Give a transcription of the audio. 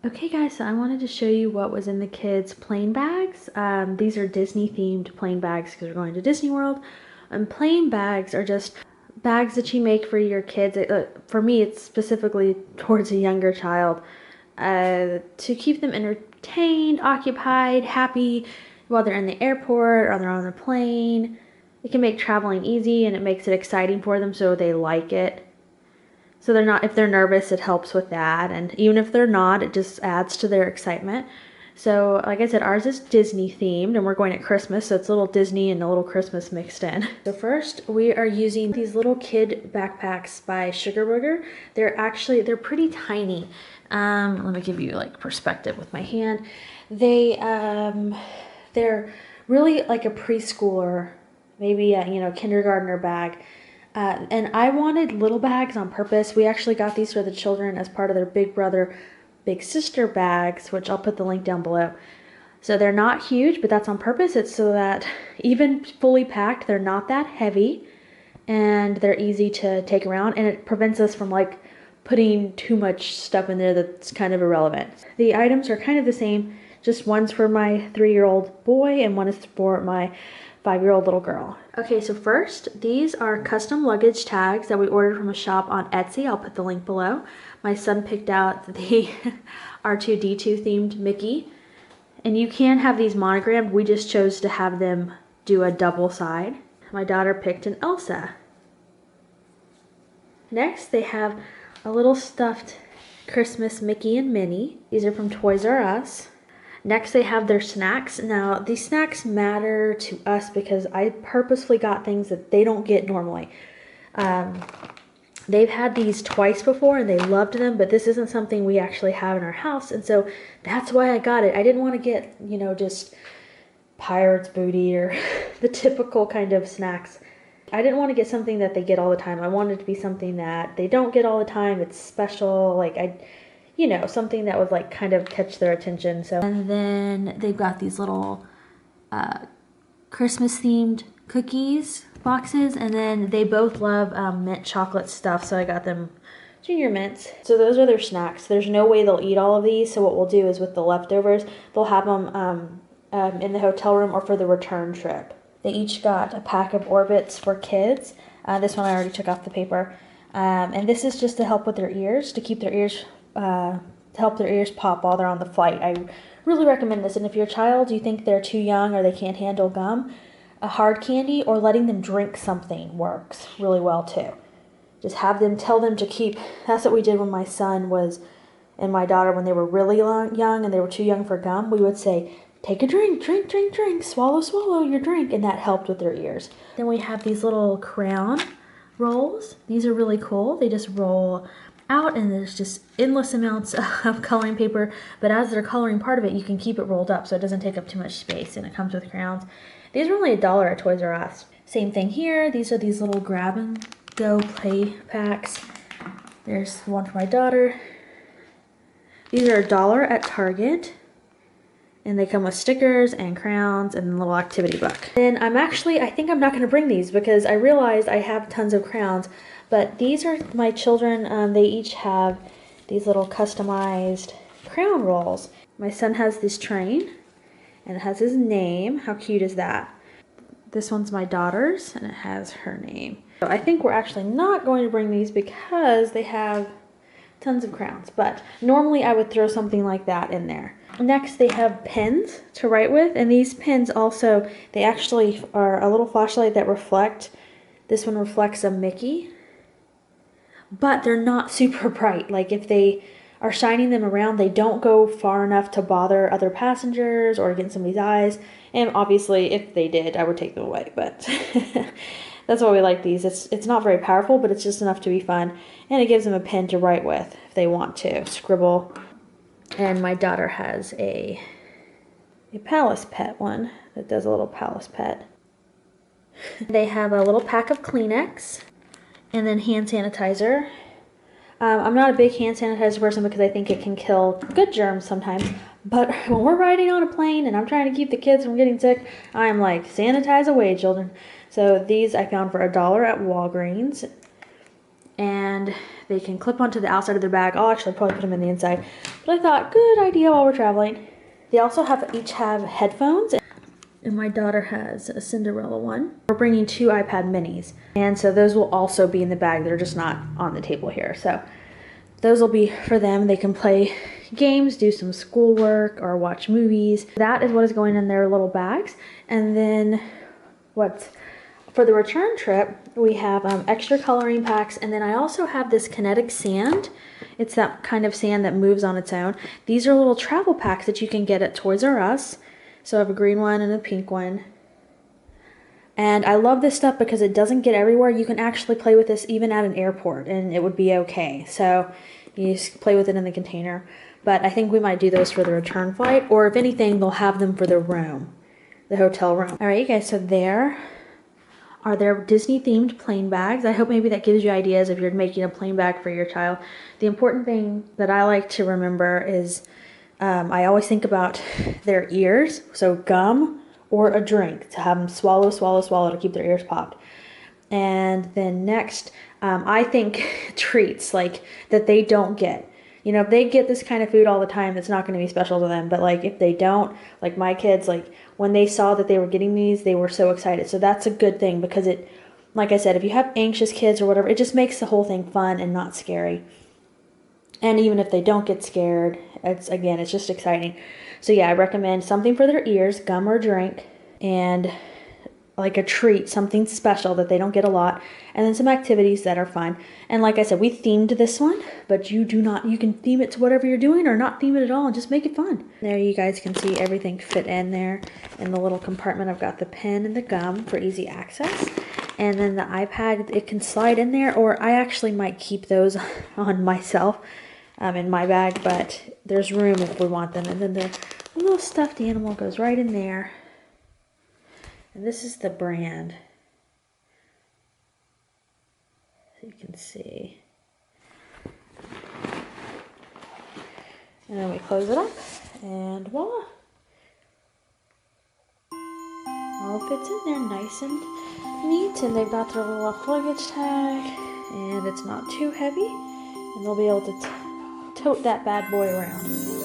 Okay guys, so I wanted to show you what was in the kids' plane bags. These are Disney themed plane bags because we're going to Disney World. And plane bags are just bags that you make for your kids. For me, it's specifically towards a younger child to keep them entertained, occupied, happy while they're in the airport or they're on the plane. It can make traveling easy and it makes it exciting for them so they like it. So they're not, if they're nervous, it helps with that. And even if they're not, it just adds to their excitement. So like I said, ours is Disney themed and we're going at Christmas. So it's a little Disney and a little Christmas mixed in. So first we are using these little kid backpacks by Sugar Booger. They're pretty tiny. Let me give you like perspective with my hand. They're really like a preschooler, maybe a kindergartner bag. And I wanted little bags on purpose. We actually got these for the children as part of their big brother, big sister bags, which I'll put the link down below. So they're not huge, but that's on purpose. It's so that even fully packed, they're not that heavy and they're easy to take around, and it prevents us from like putting too much stuff in there that's kind of irrelevant. The items are kind of the same, just one's for my 3-year-old boy and one is for my 5-year-old little girl. Okay, so first, these are custom luggage tags that we ordered from a shop on Etsy. I'll put the link below. My son picked out the R2-D2 themed Mickey. And you can have these monogrammed. We just chose to have them do a double side. My daughter picked an Elsa. Next, they have a little stuffed Christmas Mickey and Minnie. These are from Toys R Us. Next, they have their snacks. Now, these snacks matter to us because I purposefully got things that they don't get normally. They've had these twice before and they loved them, but this isn't something we actually have in our house. And so that's why I got it. I didn't want to get, just pirate's booty or the typical kind of snacks. I didn't want to get something that they get all the time. I wanted it to be something that they don't get all the time. It's special. Something that would like kind of catch their attention. So, and then they've got these little Christmas themed cookies boxes, and then they both love mint chocolate stuff, so I got them Junior Mints. So those are their snacks. There's no way they'll eat all of these, so what we'll do is with the leftovers, they'll have them in the hotel room or for the return trip. They each got a pack of Orbits for kids. This one I already took off the paper. And this is just to help with their ears, to keep their ears to help their ears pop while they're on the flight. I really recommend this. And if your child, you think they're too young or they can't handle gum, a hard candy or letting them drink something works really well too. Just tell them to keep. That's what we did when my son and my daughter, when they were really young and they were too young for gum, we would say, take a drink, drink, swallow your drink, and that helped with their ears. Then we have these little crayon rolls. These are really cool. They just roll out and there's just endless amounts of coloring paper, but as they're coloring part of it, you can keep it rolled up so it doesn't take up too much space, and it comes with crayons. These are only $1 at Toys R Us. Same thing here. These are these little grab and go play packs. There's one for my daughter. These are $1 at Target, and they come with stickers and crayons and a little activity book. And I think I'm not going to bring these because I realized I have tons of crayons. But these are my children. They each have these little customized crayon rolls. My son has this train, and it has his name. How cute is that? This one's my daughter's, and it has her name. So I think we're actually not going to bring these because they have tons of crayons. But normally I would throw something like that in there. Next, they have pens to write with, and these pens also, they actually are a little flashlight that reflect. This one reflects a Mickey. But they're not super bright. Like if they are shining them around, they don't go far enough to bother other passengers or get in somebody's eyes. And obviously, if they did, I would take them away. But that's why we like these. It's not very powerful, but it's just enough to be fun. And it gives them a pen to write with if they want to scribble. And my daughter has a Palace Pet one that does a little Palace Pet. They have a little pack of Kleenex. And then hand sanitizer. I'm not a big hand sanitizer person because I think it can kill good germs sometimes. But when we're riding on a plane and I'm trying to keep the kids from getting sick, I'm like, sanitize away, children. So these I found for $1 at Walgreens. And they can clip onto the outside of their bag. I'll actually probably put them in the inside. But I thought, good idea while we're traveling. They also each have headphones. And my daughter has a Cinderella one. We're bringing 2 iPad minis. And so those will also be in the bag. They're just not on the table here. So those will be for them. They can play games, do some schoolwork, or watch movies. That is what is going in their little bags. And then for the return trip, we have extra coloring packs. And then I also have this Kinetic Sand. It's that kind of sand that moves on its own. These are little travel packs that you can get at Toys R Us. So I have a green one and a pink one. And I love this stuff because it doesn't get everywhere. You can actually play with this even at an airport and it would be okay. So you just play with it in the container. But I think we might do those for the return flight. Or if anything, they'll have them for the room, the hotel room. All right, you guys, so there are their Disney themed plane bags. I hope maybe that gives you ideas if you're making a plane bag for your child. The important thing that I like to remember is I always think about their ears, so gum or a drink to have them swallow, swallow, swallow to keep their ears popped. And then next, I think treats like that they don't get. You know, if they get this kind of food all the time, it's not going to be special to them. But like if they don't, like my kids, like when they saw that they were getting these, they were so excited. So that's a good thing because it, like I said, if you have anxious kids or whatever, it just makes the whole thing fun and not scary. And even if they don't get scared, it's just exciting. So yeah, I recommend something for their ears, gum or drink, and like a treat, something special that they don't get a lot, and then some activities that are fun. And like I said, we themed this one, but you can theme it to whatever you're doing or not theme it at all and just make it fun. There you guys can see everything fit in there. In the little compartment, I've got the pen and the gum for easy access. And then the iPad, it can slide in there, or I actually might keep those on myself. In my bag, but there's room if we want them. And then the little stuffed animal goes right in there. And this is the brand. So you can see. And then we close it up, and voila. All fits in there nice and neat, and they've got their little luggage tag, and it's not too heavy, and they'll be able to tote that bad boy around.